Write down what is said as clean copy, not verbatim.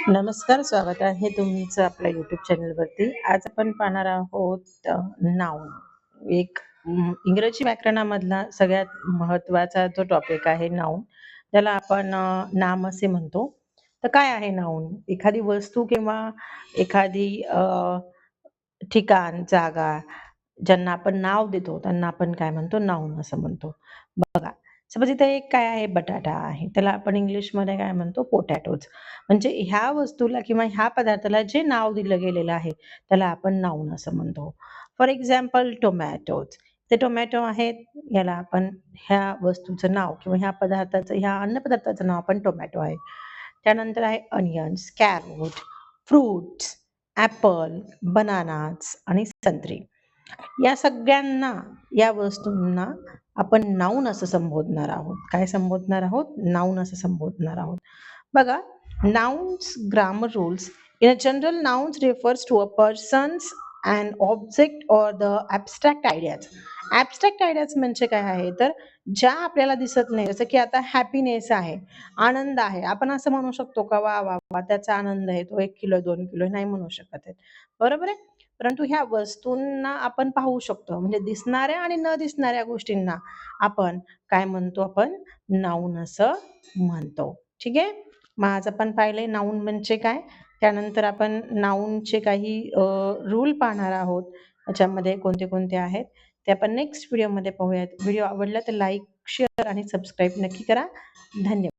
नमस्कार, स्वागत आहे तुमचं आपल्या यूट्यूब चॅनलवरती. आज आपण पाहणार आहोत नाउन. एक इंग्रजी व्याकरणामधला सगळ्यात महत्त्वाचा जो टॉपिक आहे नाउन. त्याला आपण नाम असे म्हणतो. तर काय आहे नाउन? एखादी वस्तू किंवा एखादी ठिकाण, जागा ज्यांना आपण नाव देतो त्यांना आपण काय म्हणतो? नाउन असं म्हणतो. बघा, सपोज इथे एक काय आहे? बटाटा आहे. त्याला आपण इंग्लिशमध्ये काय म्हणतो? पोटॅटोज. म्हणजे ह्या वस्तूला किंवा ह्या पदार्थाला जे नाव दिलं गेलेलं आहे, त्याला आपण नाउन असं म्हणतो. For example tomatoes. ते टोमॅटो आहेत, याला आपण ह्या वस्तूचं नाव किंवा ह्या पदार्थाचं, ह्या अन्नपदार्थाचं नाव आपण टोमॅटो आहे. त्यानंतर आहे onions, carrot, fruits, Apple, bananas आणि संत्री. या सगळ्यांना, या वस्तूंना आपण नाउन असं संबोधणार आहोत. काय संबोधणार आहोत? नाउन असं संबोधणार आहोत. बघा, nouns grammar rules. In a general, nouns refers to a person's, an object or the abstract ideas. Abstract ideas म्हणजे काय आहे? तर ज्या आपल्याला दिसत नाही. जसं की आता हॅपीनेस आहे, आनंद आहे. आपण असं म्हणू शकतो का, "वाह! वाह! वाह! त्याचा आनंद आहे. तो 1 किलो, 2 किलो." नाही म्हणू शकत आहे. बरोबर आहे? परंतु ह्या वस्तूंना आपण पाहू शकतो. म्हणजे दिसणाऱ्या आणि न दिसणाऱ्या गोष्टींना आपण काय म्हणतो? आपण नाउन असं म्हणतो. ठीक आहे? मग आज आपण पाहिलंय नाउन म्हणजे काय. त्यानंतर आपण नाउनचे काही रूल पाहणार आहोत. त्याच्यामध्ये कोणते कोणते आहेत ते आपण नेक्स्ट व्हिडिओमध्ये पाहूयात. व्हिडिओ आवडला तर लाईक, शेअर आणि सबस्क्राईब नक्की करा. धन्यवाद.